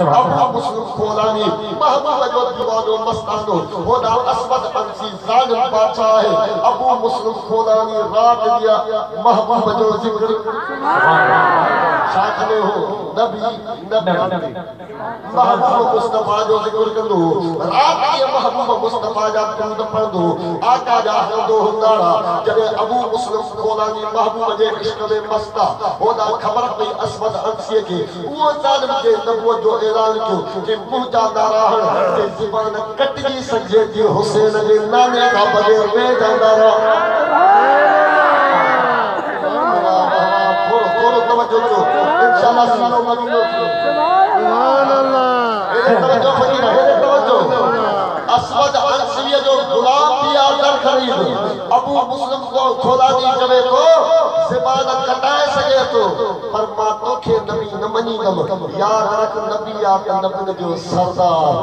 अबू मुस्लिम खोलानी महबूब जो दीवानो मस्तानो होदा अस्वद अंसी जालिम बादशाह है अबू मुस्लिम खोलानी रात दिया महबूब जो जिक्र शाखने हो नबी महबूब मुस्तफा जो जिक्र कंदो रात दिया महबूब मुस्तफा जा तुम पढ़दो आका जा हंदो हुंदाड़ा जदे अबू मुस्लिम खोलानी महबूब जे इश्क में मस्ता होदा खबर पई अस्वद अंसी के वो जालिम के नबूवत जो ऐलान कियो कि मुंजा नाराहण के ज़ुबान कटजी सके थी हुसैन जे नाने का बगैर वे जांदा रहा थोड़ो तवज्जो जो इंशाअल्लाह सालो मदीनो सुभान अल्लाह ए तवज्जो फकीर है तवज्जो अस्वद अंसी जो गुलाम दिया दर खरीद अबू मुस्लिम को खोलानी जवे तो ज़ुबान कटाए सके तो पर मां तोखे नबी न मनी दम याद रख नबी या नबी जो सरदार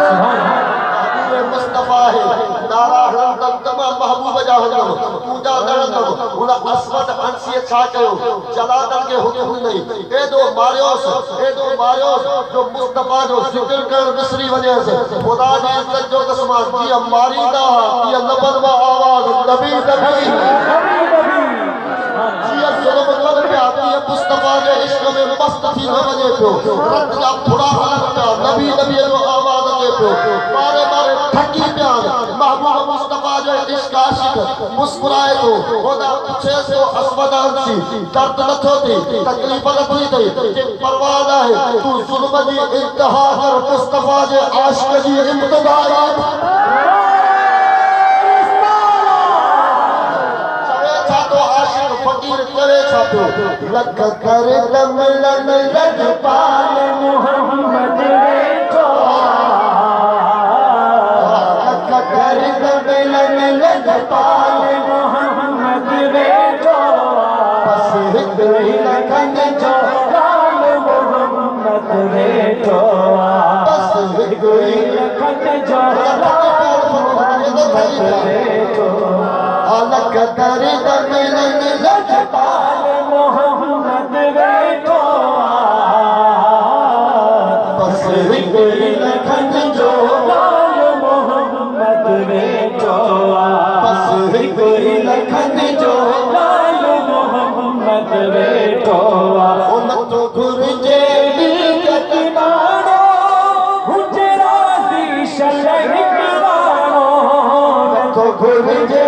सुभान अल्लाह मुस्तफा है नारा हंदम तमाम महबूब जा हंदम पूजा दरंदम उन अस्वद अंसी छा कयो जलादन के हुक्म नहीं ए दो मारियोस जो मुस्तफा जो जिक्र कर मिस्री वजह से खुदा ने इज्जत जो कसमा जी मारीदा ये लबदवा आवाज नबी जी जुल्म कर पे आती है मुस्तफा के इश्क में मस्त थी न वजह पे रत जा थोड़ा अलग पे नबी जो आवाज के पे मारे ठगी प्यार महबूब मुस्तफा जो इश्क आशिक मुस्कुराए तो खुदा पूछे सो अस्वद अंसी दर्द न थोती तकलीफ न थी कि परवाह ना है तू जुल्म जी इंतहा कर मुस्तफा जे आशिक जी इब्तिदा फकीर करे छातो लक करे दम लन लज पाल मोहम्मद वेठो लक करे दम लन लज पाल मोहम्मद वेठो बस हिक ही लखन जो लाल मोहम्मद वेठो बस हिक ही लखन जो लाल मोहम्मद वेठो लक करे दम लन लजपाल मोहम्मद वेठो बस हिक लखन जो लाल मोहम्मद वेठो बस हिक लखन जो लाल मोहम्मद वेठो उन तो घुर्जे कतनाणो हुजराजी शलह कराणो तो घुर्जे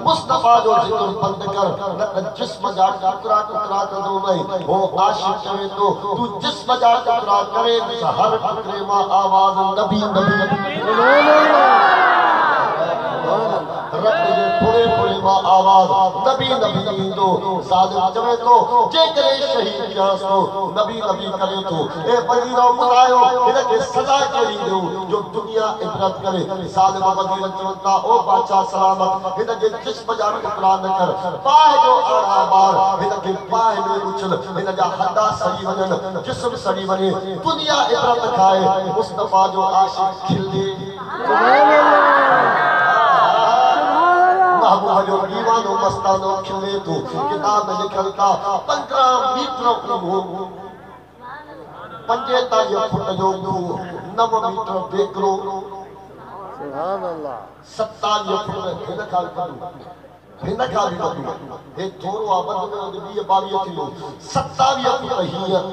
मुस्तफा जो जिक्र बंद कर जिस्म जा टुकड़ा कदो नहीं वो आशिक चवे तो तू जिस्म जा टुकड़ा करे हर टुकड़े मां आवाज नबी रब जे थोड़े थोड़े मां आवाज नबी इंदो जालिम चवे तो जे करे शहीद कियास तो नबी करे तो ए वजीरो बुलायो इनके सजा करी दो जो दुनिया इबरत करे जालिम वजीर चवंदा ओ बादशाह सलामत इनके जिस्म जा टुकड़ा न कर पाए जो आड़ा बार इनके पाए में उछल इनजा हड्डा सड़ी वजन जिस्म सड़ी वने दुनिया इबरत खाए मुस्तफा जो आशिक खिले सुभान अल्लाह महबूब जो दीवानो मस्तानो खिले तो किताब में लिखल था 15 मीटर 45 फुट जो 9 मीटर बेकरो 27 फुट हिन खां भी वधू हे थोरो आबद में 20 22 किलो 27 फुट हीअं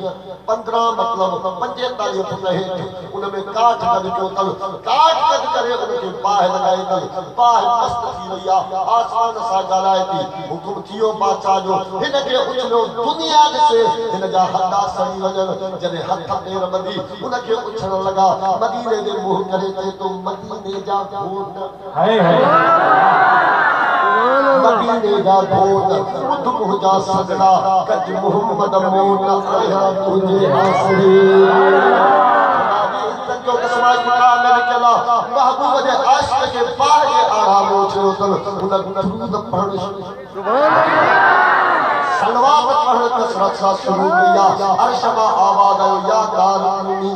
15 मतलब 45 फुट हेठि उन में काठ कढ कयो तल काठ कढ करे उनखे बाहि लॻाई तल बाहि मस्त थी वई आहे आसमान सां ॻाल्हाए थी हुकुम थियो बादशाह जो हिनखे उछलो दुनिया ॾिसे हिन जा हथा सड़ी वञनि जॾहिं हथ पेर ॿधी उनखे उछलण लॻा मदीने जे मुंहुं करे चए थो मदीने जा भूत मदीने जा भूत ॿुध मुंहिंजा सगड़ा कज मोहम्मद मोट आया तुझे आसरी जो कसमा मकाम में निकला महबूब जे आशिक के बाह के आराम उछलो तल उन दुरूद पढ़ण सुभान अल्लाह सलवात पढ़ण कसरत सां शुरू किया अर्श मां आवाज आयो या कारूनी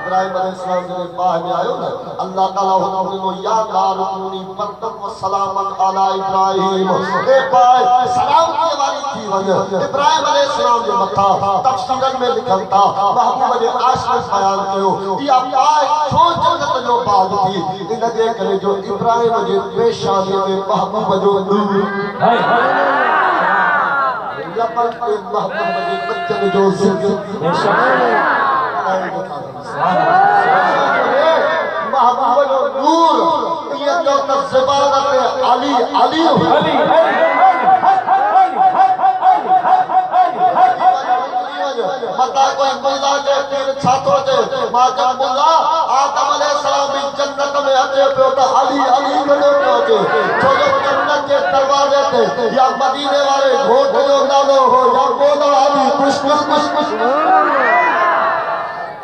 इब्राहिम अलैहिस्सलाम जब बाह में आयो ना अल्लाह ताला हुकुम ॾिनो या कारूनी बरकत व सलामत अला इब्राहिम ए पाए सलाम की वारी थी वञे इब्राहिम अलैहिस्सलाम जे मथा तफसीरन में लिखल था महबूब जे आशिक बयान कयो या पाए छो जन्नत जो बाग थी इन जे करे जो इब्राहिम जे पेशानी में महबूब जो नूर लपन के महबूब जे बच्चन जो जिक्र महबूब जो नूर ये जो ज़बानत अली अली मता कोई मुल्ला जे पीर छातो जे मां मुल्ला आदम अलैहिस्सलाम भी जन्नत में अचे पियो त अली अली कयो पियो अचे छो जो जन्नत जे दरवाजे ते या मदीने वाले घोट जो नालो हो या मौला अली कुछ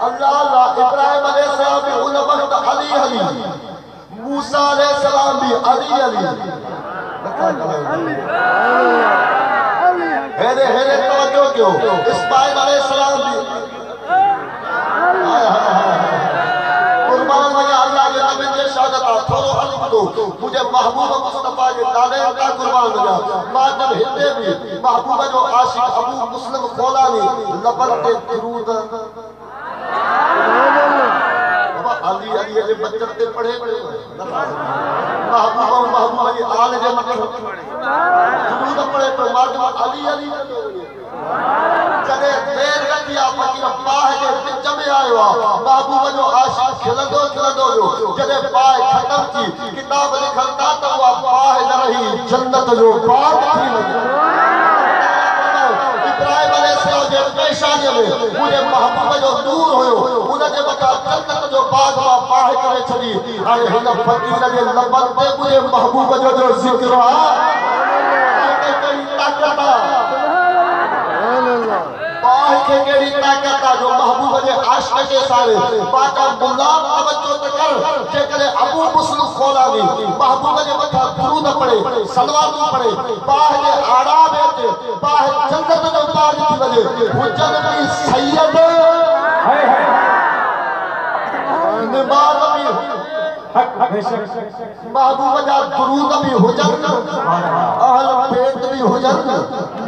अल्लाह अल्लाह इब्राहिम अलैहिस्सलाम भी उन वक्त अली अली मूसा अलैहिस्सलाम भी अली अली हेरे हेरे तवज्जो क्यों इस्माइल अलैहिस्सलाम भी कुर्बान वया अल्लाह के नबी के शहादत थोरो अली दो मुझे महबूब मुस्तफा के नाले का कुर्बान वया मां जब हिते भी महबूब जो आशिक अबू मुस्लिम खोलानी लबन ते दुरूद बाबा अली अली जे बच्चन ते पढ़े महबूब अली आल जे मथे दुरूद पढ़े तो मां अली अली जॾहिं देर रखी आहे फकीर बाह जे विच में आयो आहे महबूब जो आशिक खिलंदो खिलंदो हो जॾहिं बाह ख़तम थी किताब लिखल था त उहा बाह न रही जन्नत जो बाग थी वई इब्राहिम अलैहिस्सलाम जे पेशानी में मुझे महबूब जो नूर हुयो उन जे मथां जन्नत जो बाग मां बाह करे छॾी हाणे हिन फकीर जे लबन ते मुझे महबूब जो ज़िक्र आहे कहिड़ी ताक़त बाह के केड़ी ताकत जो महबूब जे आशिक के सारे बाका मुल्ला तवज्जो त कर जे करे अबू मुस्लिम खोलानी महबूब जे मथा दुरूद पढ़े सलवात पढ़े बाह जे आड़ा में बाह जन्नत जो बाग थी वजे हुजन भी सैयद हाय हाय नमाज भी हक बेशक महबूब जा दुरूद भी हुजन अहल बैत भी हुजन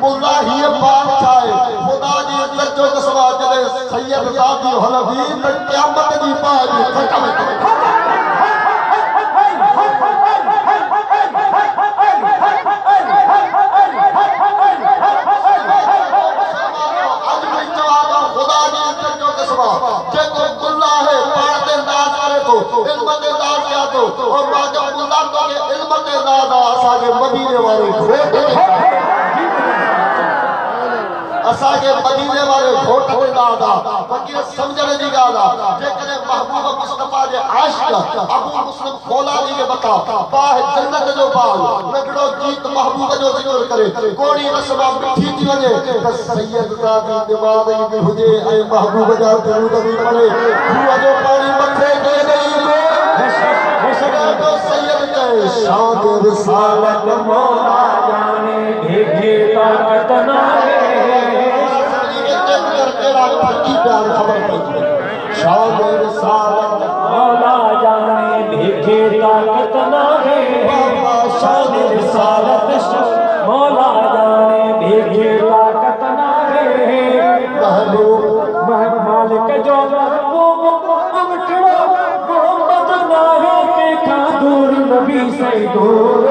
मुल्ला ही बादशाह है खुदा जी इज्जत जो कसवा जदे सैयद सादी हलवी त क़यामत दी बाज खत्म आज भी जवाब खुदा जी इज्जत जो कसवा जे को मुल्ला है पढ़ते नाज करे तो इल्म दे नाज किया तो और बाजा मुल्ला तो के इल्म दे नाज आसा के मदीने वाले घोट असा के मदीने वाले घोट के दादा फकीर समझने जी गाला जे करे महबूब मुस्तफा जे आशिक अबू मुस्लिम खोलानी के बता बाह जन्नत जो बाग नगड़ो गीत महबूब जो जिक्र करे कोड़ी रस्मा मिठी थी वने त सैयद सादी दिमाग भी हुजे ए महबूब जा दुरूद भी पढ़े हुआ जो पानी मथे दे गई तो सैयद के शान रिसालत मौला जाने भेजे ताकत ना शान रिसालत मौला जाने भेजे ताकत ना है शान रिसालत मौला जाने भेजे ताकत ना है के जो मोहम्मद नाहे के खादूर नबी से दूर